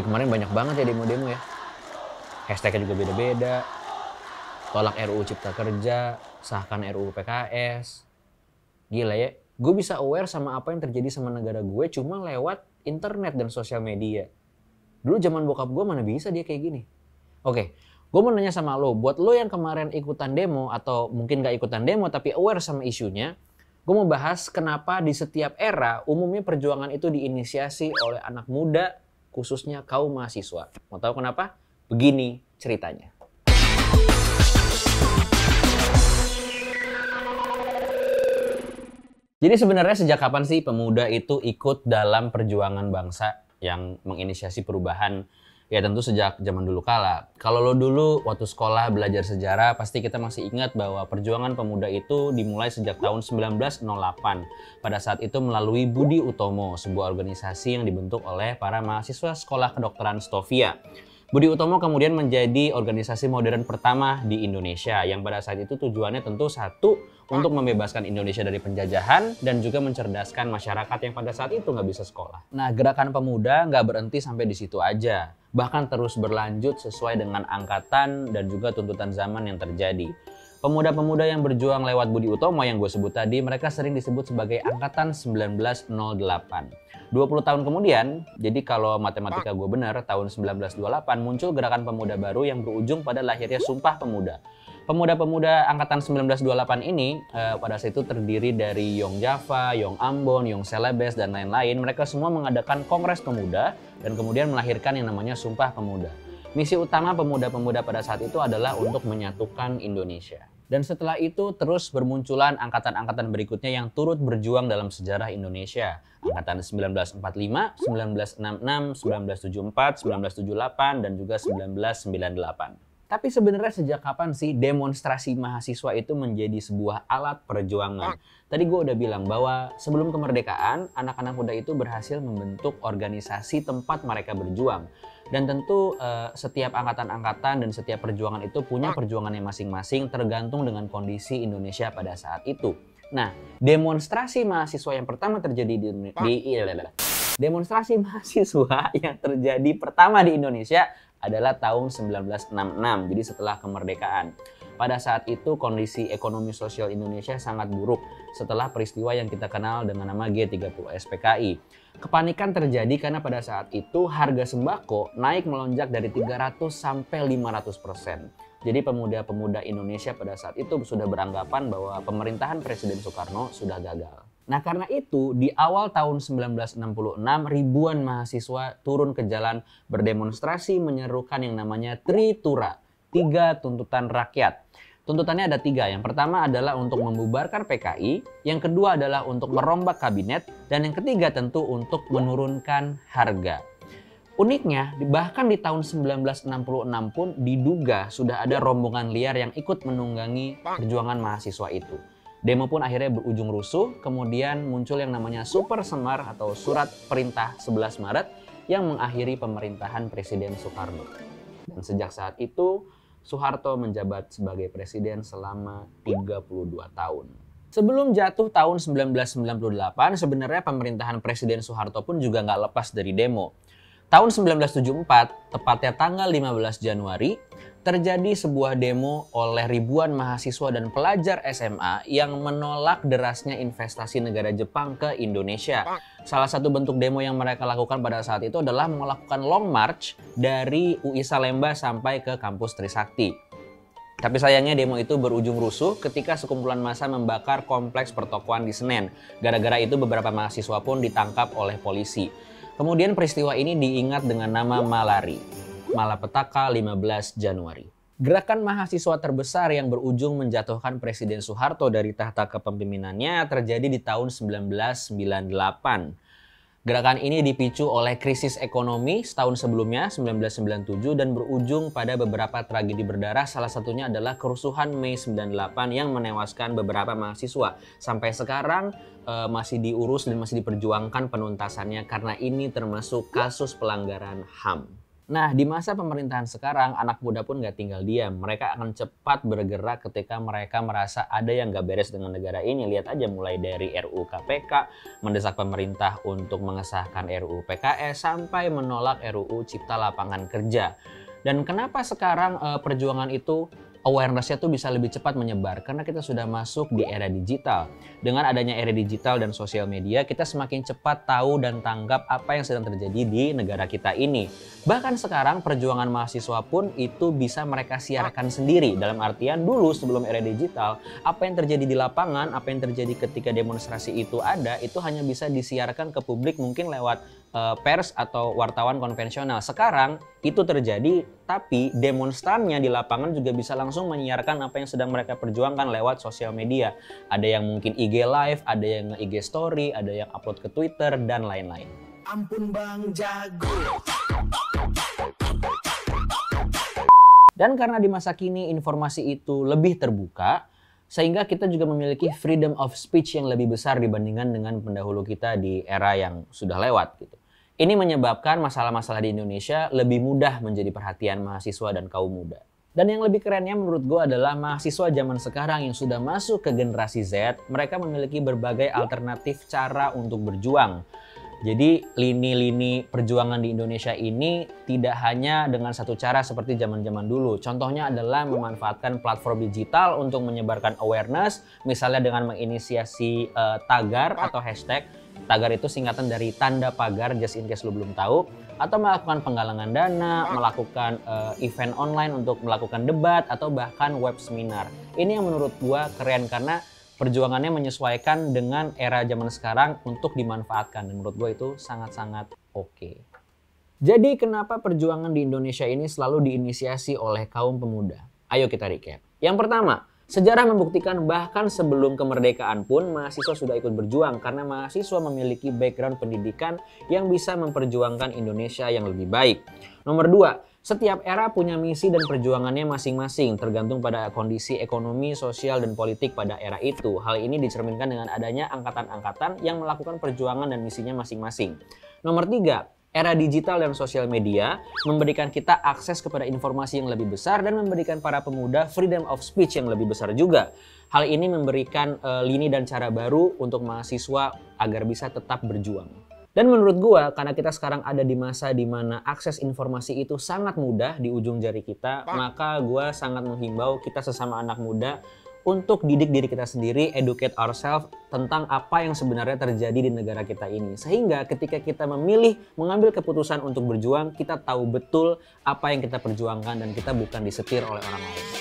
kemarin banyak banget ya demo-demo ya. Hashtagnya juga beda-beda. Tolak RUU Cipta Kerja, sahkan RUU PKS. Gila ya, gue bisa aware sama apa yang terjadi sama negara gue cuma lewat internet dan sosial media. Dulu zaman bokap gue mana bisa dia kayak gini. Oke, gue mau nanya sama lo, buat lo yang kemarin ikutan demo atau mungkin gak ikutan demo tapi aware sama isunya, gue mau bahas kenapa di setiap era umumnya perjuangan itu diinisiasi oleh anak muda, khususnya kaum mahasiswa. Mau tahu kenapa? Begini ceritanya. Jadi sebenarnya sejak kapan sih pemuda itu ikut dalam perjuangan bangsa yang menginisiasi perubahan? Ya tentu sejak zaman dulu kala. Kalau lo dulu waktu sekolah belajar sejarah, pasti kita masih ingat bahwa perjuangan pemuda itu dimulai sejak tahun 1908. Pada saat itu melalui Budi Utomo, sebuah organisasi yang dibentuk oleh para mahasiswa Sekolah Kedokteran Stovia. Budi Utomo kemudian menjadi organisasi modern pertama di Indonesia yang pada saat itu tujuannya tentu satu, untuk membebaskan Indonesia dari penjajahan dan juga mencerdaskan masyarakat yang pada saat itu nggak bisa sekolah. Nah, gerakan pemuda nggak berhenti sampai di situ aja, bahkan terus berlanjut sesuai dengan angkatan dan juga tuntutan zaman yang terjadi. Pemuda-pemuda yang berjuang lewat Budi Utomo yang gue sebut tadi, mereka sering disebut sebagai Angkatan 1908. 20 tahun kemudian, jadi kalau matematika gue benar, tahun 1928 muncul gerakan pemuda baru yang berujung pada lahirnya Sumpah Pemuda. Pemuda-pemuda Angkatan 1928 ini pada saat itu terdiri dari Yong Java, Yong Ambon, Yong Celebes, dan lain-lain. Mereka semua mengadakan Kongres Pemuda dan kemudian melahirkan yang namanya Sumpah Pemuda. Misi utama pemuda-pemuda pada saat itu adalah untuk menyatukan Indonesia. Dan setelah itu terus bermunculan angkatan-angkatan berikutnya yang turut berjuang dalam sejarah Indonesia. Angkatan 1945, 1966, 1974, 1978, dan juga 1998. Tapi sebenarnya sejak kapan sih demonstrasi mahasiswa itu menjadi sebuah alat perjuangan? Tadi gue udah bilang bahwa sebelum kemerdekaan, anak-anak muda itu berhasil membentuk organisasi tempat mereka berjuang. Dan tentu setiap angkatan-angkatan dan setiap perjuangan itu punya perjuangannya masing-masing tergantung dengan kondisi Indonesia pada saat itu. Nah, demonstrasi mahasiswa yang pertama terjadi demonstrasi mahasiswa yang terjadi pertama di Indonesia adalah tahun 1966, jadi setelah kemerdekaan. Pada saat itu kondisi ekonomi sosial Indonesia sangat buruk setelah peristiwa yang kita kenal dengan nama G30 SPKI. Kepanikan terjadi karena pada saat itu harga sembako naik melonjak dari 300 sampai 500%. Jadi pemuda-pemuda Indonesia pada saat itu sudah beranggapan bahwa pemerintahan Presiden Soekarno sudah gagal. Nah karena itu di awal tahun 1966 ribuan mahasiswa turun ke jalan berdemonstrasi menyerukan yang namanya Tritura, 3 tuntutan rakyat. Tuntutannya ada 3. Yang pertama adalah untuk membubarkan PKI, yang kedua adalah untuk merombak kabinet, dan yang ketiga tentu untuk menurunkan harga. Uniknya, bahkan di tahun 1966 pun diduga sudah ada rombongan liar yang ikut menunggangi perjuangan mahasiswa itu. Demo pun akhirnya berujung rusuh, kemudian muncul yang namanya Super Semar atau Surat Perintah 11 Maret yang mengakhiri pemerintahan Presiden Soekarno. Dan sejak saat itu, Soeharto menjabat sebagai presiden selama 32 tahun. Sebelum jatuh tahun 1998, sebenarnya pemerintahan Presiden Soeharto pun juga nggak lepas dari demo. Tahun 1974, tepatnya tanggal 15 Januari, terjadi sebuah demo oleh ribuan mahasiswa dan pelajar SMA yang menolak derasnya investasi negara Jepang ke Indonesia. Salah satu bentuk demo yang mereka lakukan pada saat itu adalah melakukan long march dari UI Salemba sampai ke kampus Trisakti. Tapi sayangnya demo itu berujung rusuh ketika sekumpulan massa membakar kompleks pertokoan di Senen. Gara-gara itu beberapa mahasiswa pun ditangkap oleh polisi. Kemudian peristiwa ini diingat dengan nama Malari, Malapetaka 15 Januari. Gerakan mahasiswa terbesar yang berujung menjatuhkan Presiden Soeharto dari tahta kepemimpinannya terjadi di tahun 1998. Gerakan ini dipicu oleh krisis ekonomi setahun sebelumnya, 1997, dan berujung pada beberapa tragedi berdarah. Salah satunya adalah kerusuhan Mei 98 yang menewaskan beberapa mahasiswa. Sampai sekarang masih diurus dan masih diperjuangkan penuntasannya karena ini termasuk kasus pelanggaran HAM. Nah, di masa pemerintahan sekarang, anak muda pun nggak tinggal diam. Mereka akan cepat bergerak ketika mereka merasa ada yang nggak beres dengan negara ini. Lihat aja mulai dari RUU KPK, mendesak pemerintah untuk mengesahkan RUU PKS, sampai menolak RUU Cipta Lapangan Kerja. Dan kenapa sekarang perjuangan itu awareness-nya tuh bisa lebih cepat menyebar? Karena kita sudah masuk di era digital. Dengan adanya era digital dan sosial media, kita semakin cepat tahu dan tanggap apa yang sedang terjadi di negara kita ini. Bahkan sekarang perjuangan mahasiswa pun itu bisa mereka siarkan sendiri. Dalam artian dulu sebelum era digital, apa yang terjadi di lapangan, apa yang terjadi ketika demonstrasi itu ada, itu hanya bisa disiarkan ke publik mungkin lewat pers atau wartawan konvensional. Sekarang itu terjadi, tapi demonstrannya di lapangan juga bisa langsung menyiarkan apa yang sedang mereka perjuangkan lewat sosial media. Ada yang mungkin IG live, ada yang IG story, ada yang upload ke Twitter, dan lain-lain. Ampun Bang Jago. Dan karena di masa kini informasi itu lebih terbuka, sehingga kita juga memiliki freedom of speech yang lebih besar dibandingkan dengan pendahulu kita di era yang sudah lewat gitu. Ini menyebabkan masalah-masalah di Indonesia lebih mudah menjadi perhatian mahasiswa dan kaum muda. Dan yang lebih kerennya menurut gue adalah mahasiswa zaman sekarang yang sudah masuk ke generasi Z, mereka memiliki berbagai alternatif cara untuk berjuang. Jadi lini-lini perjuangan di Indonesia ini tidak hanya dengan satu cara seperti zaman-zaman dulu. Contohnya adalah memanfaatkan platform digital untuk menyebarkan awareness, misalnya dengan menginisiasi tagar atau hashtag. Tagar itu singkatan dari tanda pagar, just in case lu belum tahu. Atau melakukan penggalangan dana, melakukan event online untuk melakukan debat, atau bahkan web seminar. Ini yang menurut gua keren karena perjuangannya menyesuaikan dengan era zaman sekarang untuk dimanfaatkan. Dan menurut gue itu sangat-sangat oke. Jadi kenapa perjuangan di Indonesia ini selalu diinisiasi oleh kaum pemuda? Ayo kita recap. Yang pertama, sejarah membuktikan bahkan sebelum kemerdekaan pun mahasiswa sudah ikut berjuang karena mahasiswa memiliki background pendidikan yang bisa memperjuangkan Indonesia yang lebih baik. Nomor dua, setiap era punya misi dan perjuangannya masing-masing, tergantung pada kondisi ekonomi, sosial, dan politik pada era itu. Hal ini dicerminkan dengan adanya angkatan-angkatan yang melakukan perjuangan dan misinya masing-masing. Nomor tiga, era digital dan sosial media memberikan kita akses kepada informasi yang lebih besar dan memberikan para pemuda freedom of speech yang lebih besar juga. Hal ini memberikan lini dan cara baru untuk mahasiswa agar bisa tetap berjuang. Dan menurut gua, karena kita sekarang ada di masa di mana akses informasi itu sangat mudah di ujung jari kita, maka gua sangat menghimbau kita sesama anak muda untuk didik diri kita sendiri, educate ourselves tentang apa yang sebenarnya terjadi di negara kita ini. Sehingga ketika kita memilih mengambil keputusan untuk berjuang, kita tahu betul apa yang kita perjuangkan dan kita bukan disetir oleh orang lain.